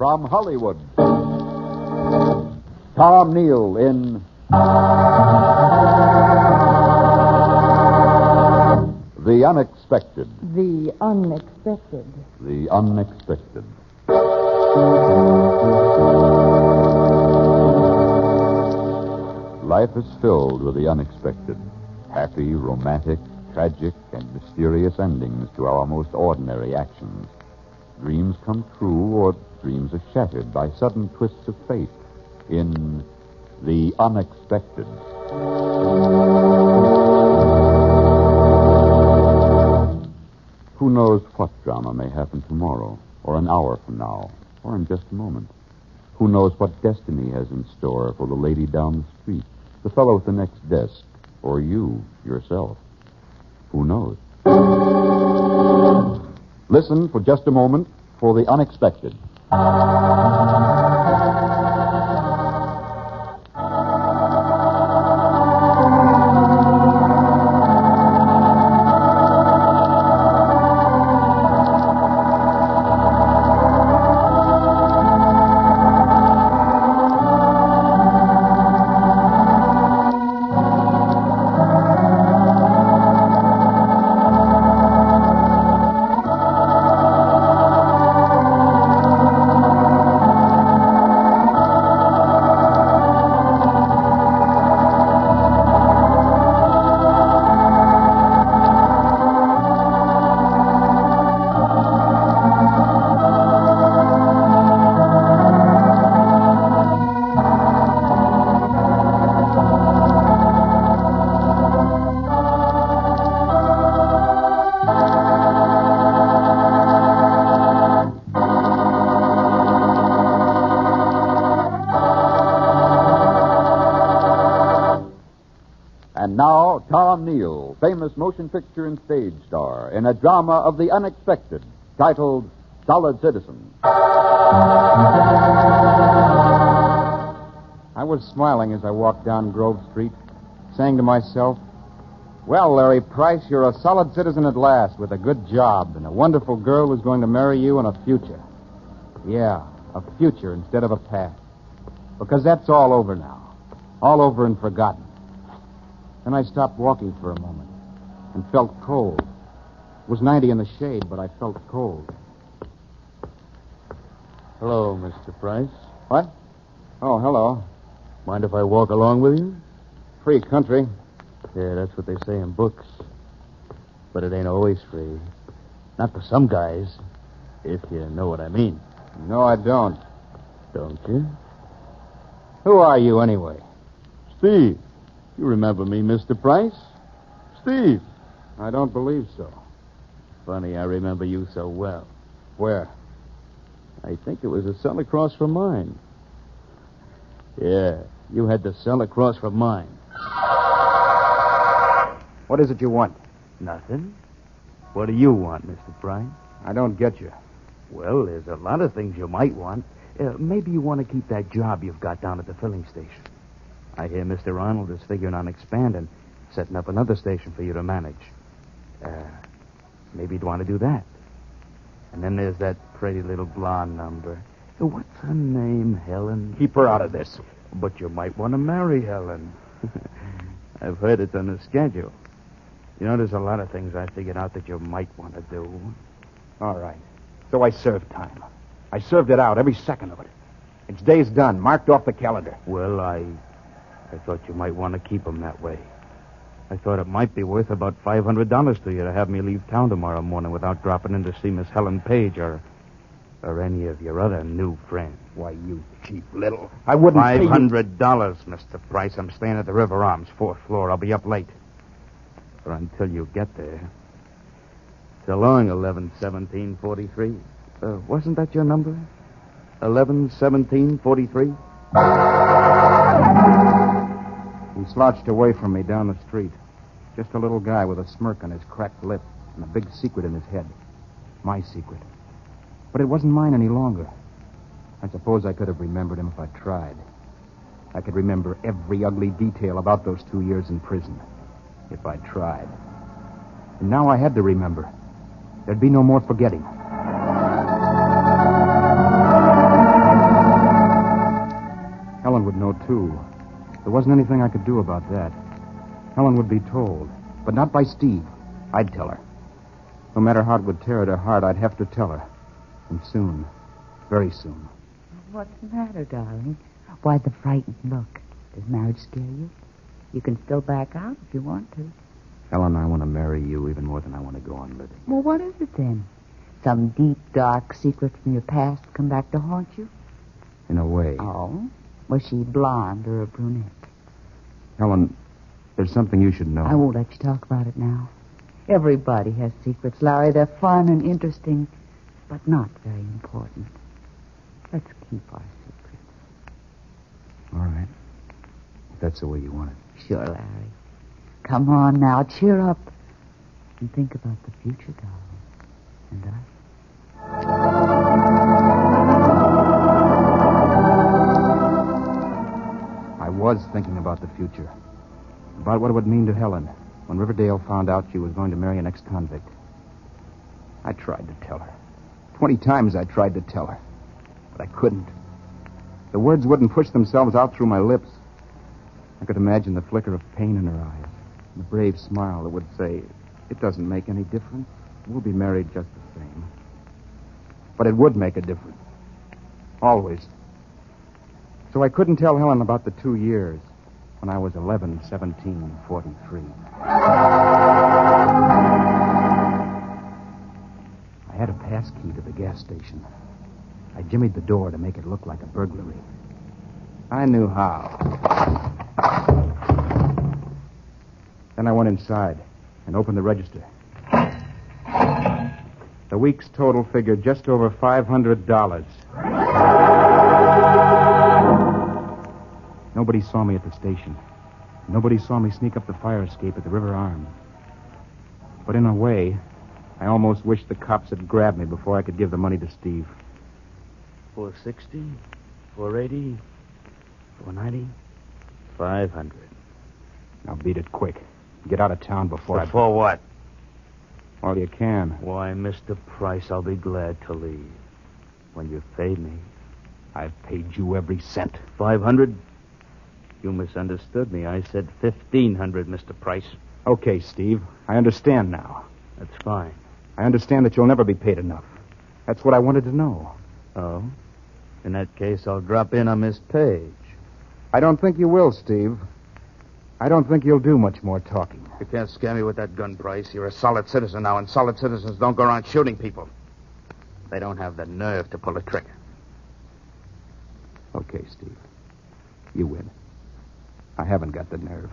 from Hollywood. Tom Neal in The Unexpected. The Unexpected. The Unexpected. Life is filled with the unexpected. Happy, romantic, tragic, and mysterious endings to our most ordinary actions. Dreams come true or dreams are shattered by sudden twists of fate in The Unexpected. Who knows what drama may happen tomorrow, or an hour from now, or in just a moment? Who knows what destiny has in store for the lady down the street, the fellow at the next desk, or you, yourself? Who knows? Listen for just a moment for The Unexpected. And now, Tom Neal, famous motion picture and stage star, in a drama of the unexpected, titled Solid Citizen. I was smiling as I walked down Grove Street, saying to myself, well, Larry Price, you're a solid citizen at last, with a good job, and a wonderful girl who's going to marry you and a future. Yeah, a future instead of a past. Because that's all over now. All over and forgotten. Then I stopped walking for a moment and felt cold. It was 90 in the shade, but I felt cold. Hello, Mr. Price. What? Oh, hello. Mind if I walk along with you? Free country. Yeah, that's what they say in books. But it ain't always free. Not for some guys, if you know what I mean. No, I don't. Don't you? Who are you, anyway? Steve. You remember me, Mr. Price? Steve. I don't believe so. Funny, I remember you so well. Where? I think it was a cell across from mine. Yeah, you had the cell across from mine. What is it you want? Nothing. What do you want, Mr. Price? I don't get you. Well, there's a lot of things you might want. Maybe you want to keep that job you've got down at the filling station. I hear Mr. Arnold is figuring on expanding, setting up another station for you to manage. Maybe you'd want to do that. And then there's that pretty little blonde number. What's her name, Helen? Keep her out of this. But you might want to marry Helen. I've heard it's on the schedule. You know, there's a lot of things I figured out that you might want to do. All right. So I served time. I served it out, every second of it. Its day's done, marked off the calendar. Well, I thought you might want to keep them that way. I thought it might be worth about $500 to you to have me leave town tomorrow morning without dropping in to see Miss Helen Page or any of your other new friends. Why, you cheap little... I wouldn't pay $500, Mr. Price. I'm staying at the River Arms, 4th floor. I'll be up late. But until you get there... So long, 11-17-43. Wasn't that your number? 11-17-43? He slouched away from me down the street. Just a little guy with a smirk on his cracked lip and a big secret in his head. My secret. But it wasn't mine any longer. I suppose I could have remembered him if I tried. I could remember every ugly detail about those 2 years in prison. If I tried. And now I had to remember. There'd be no more forgetting. too. There wasn't anything I could do about that. Helen would be told, but not by Steve. I'd tell her. No matter how it would tear at her heart, I'd have to tell her. And soon. Very soon. What's the matter, darling? Why the frightened look? Does marriage scare you? You can still back out if you want to. Helen, I want to marry you even more than I want to go on living. Well, what is it then? Some deep, dark secret from your past come back to haunt you? In a way. Oh? Was she blonde or a brunette? Helen, there's something you should know. I won't let you talk about it now. Everybody has secrets, Larry. They're fun and interesting, but not very important. Let's keep our secrets. All right. If that's the way you want it. Sure, Larry. Come on now, cheer up. And think about the future, darling. And us. I was thinking about the future. About what it would mean to Helen when Riverdale found out she was going to marry an ex-convict. I tried to tell her. 20 times I tried to tell her. But I couldn't. The words wouldn't push themselves out through my lips. I could imagine the flicker of pain in her eyes. The brave smile that would say, "It doesn't make any difference. We'll be married just the same." But it would make a difference. Always. So I couldn't tell Helen about the 2 years when I was 11, 17, 43. I had a pass key to the gas station. I jimmied the door to make it look like a burglary. I knew how. Then I went inside and opened the register. The week's total figured just over $500. Nobody saw me at the station. Nobody saw me sneak up the fire escape at the river arm. But in a way, I almost wish the cops had grabbed me before I could give the money to Steve. 460, 480, 490, 500. Now beat it quick. Get out of town before Before what? Well, you can. Why, Mr. Price, I'll be glad to leave. When you've paid me. I've paid you every cent. 500? You misunderstood me. I said 1,500, Mr. Price. Okay, Steve. I understand now. That's fine. I understand that you'll never be paid enough. That's what I wanted to know. Oh? In that case, I'll drop in on Miss Page. I don't think you will, Steve. I don't think you'll do much more talking. You can't scare me with that gun, Price. You're a solid citizen now, and solid citizens don't go around shooting people. They don't have the nerve to pull a trigger. Okay, Steve. You win. I haven't got the nerve.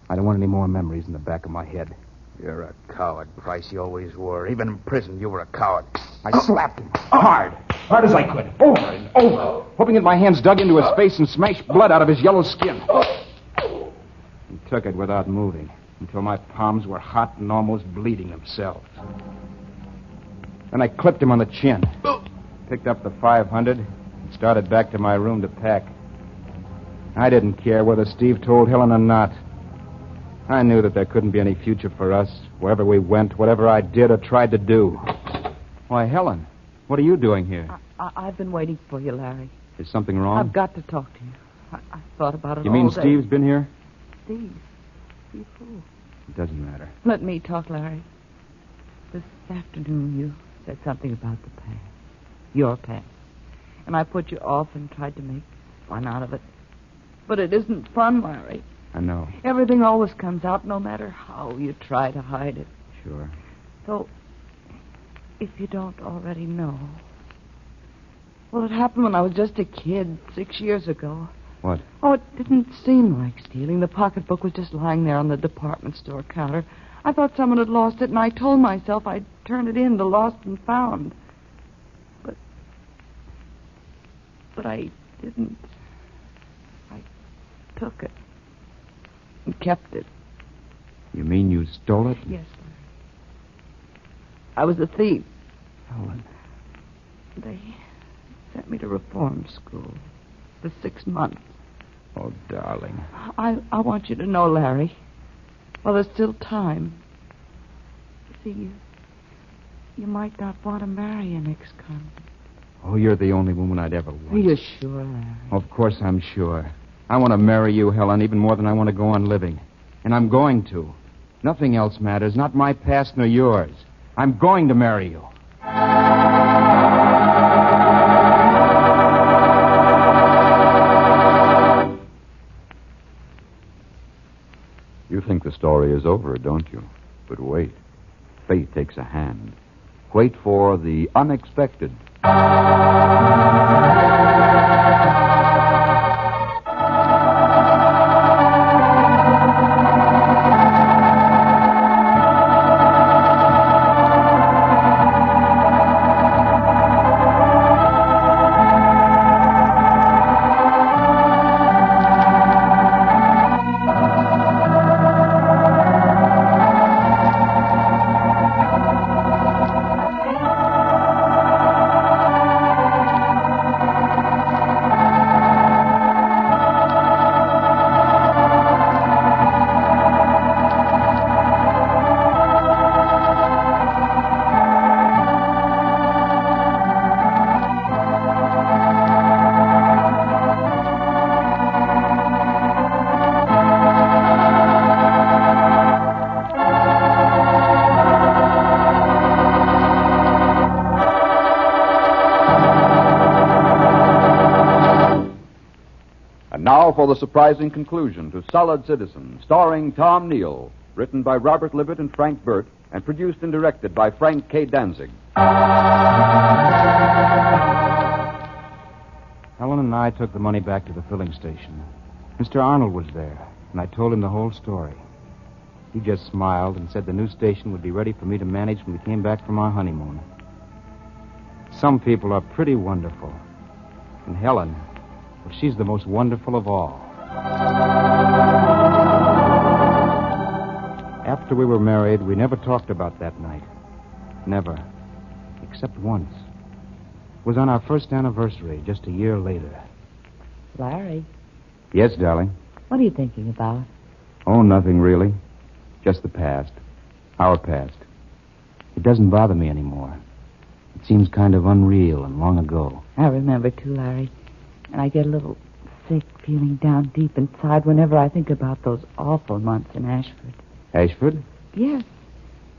I don't want any more memories in the back of my head. You're a coward, Price. You always were. Even in prison, you were a coward. I slapped him. Hard as I could. Over and over. Hoping that my hands dug into his face and smashed blood out of his yellow skin. He took it without moving until my palms were hot and almost bleeding themselves. Then I clipped him on the chin. Picked up the 500 and started back to my room to pack. I didn't care whether Steve told Helen or not. I knew that there couldn't be any future for us, wherever we went, whatever I did or tried to do. Why, Helen, what are you doing here? I've been waiting for you, Larry. Is something wrong? I've got to talk to you. I thought about it You all mean day. Steve's been here? Steve? You fool. It doesn't matter. Let me talk, Larry. This afternoon you said something about the past. Your past. And I put you off and tried to make fun out of it. But it isn't fun, Larry. I know. Everything always comes out no matter how you try to hide it. Sure. So, if you don't already know... Well, it happened when I was just a kid, 6 years ago. What? Oh, it didn't seem like stealing. The pocketbook was just lying there on the department store counter. I thought someone had lost it, and I told myself I'd turn it in to Lost and Found. But I didn't. I took it and kept it. You mean you stole it? Yes, sir. I was a thief. Helen. They sent me to reform school for 6 months. Oh, darling. I want you to know, Larry, while there's still time. See, you might not want to marry an ex-convict. Oh, you're the only woman I'd ever want. Are you sure, Larry? Of course I'm sure. I want to marry you, Helen, even more than I want to go on living. And I'm going to. Nothing else matters, not my past nor yours. I'm going to marry you. You think the story is over, don't you? But wait. Fate takes a hand. Wait for the unexpected. Now for the surprising conclusion to Solid Citizen, starring Tom Neal, written by Robert Libet and Frank Burt, and produced and directed by Frank K. Danzig. Helen and I took the money back to the filling station. Mr. Arnold was there, and I told him the whole story. He just smiled and said the new station would be ready for me to manage when we came back from our honeymoon. Some people are pretty wonderful. And Helen, well, she's the most wonderful of all. After we were married, we never talked about that night. Never. Except once. It was on our first anniversary, just a year later. Larry, Yes, darling? what are you thinking about? Oh, nothing really. Just the past. Our past. It doesn't bother me anymore. It seems kind of unreal and long ago. I remember, too, Larry. And I get a little sick feeling down deep inside whenever I think about those awful months in Ashford. Ashford? Yes,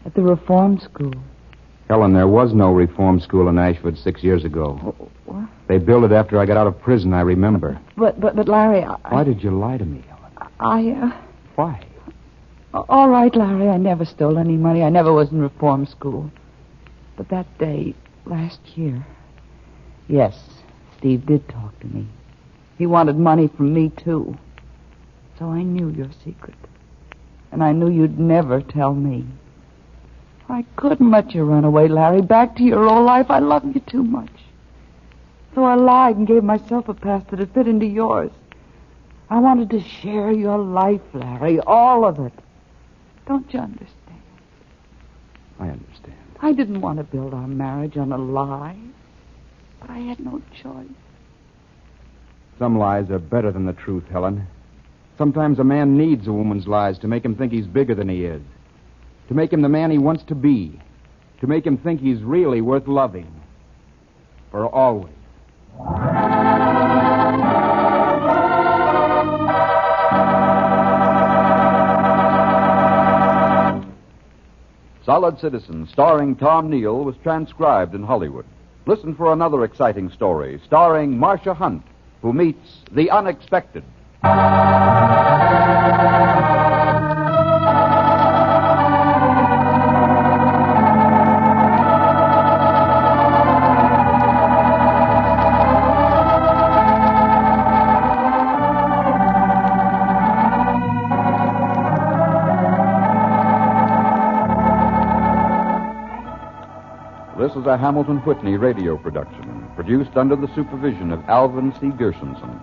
at the reform school. Helen, there was no reform school in Ashford 6 years ago. What? They built it after I got out of prison, I remember. But Larry, Why did you lie to me, Helen? Why? All right, Larry, I never stole any money. I never was in reform school. But that day, last year, yes, Steve did talk to me. He wanted money from me, too. So I knew your secret. And I knew you'd never tell me. I couldn't let you run away, Larry, back to your old life. I love you too much. So I lied and gave myself a past that had fit into yours. I wanted to share your life, Larry, all of it. Don't you understand? I understand. I didn't want to build our marriage on a lie, but I had no choice. Some lies are better than the truth, Helen. Sometimes a man needs a woman's lies to make him think he's bigger than he is. To make him the man he wants to be. To make him think he's really worth loving. For always. Solid Citizen, starring Tom Neal, was transcribed in Hollywood. Listen for another exciting story, starring Marsha Hunt, who meets the unexpected. This is a Hamilton Whitney radio production, produced under the supervision of Alvin C. Gershenson.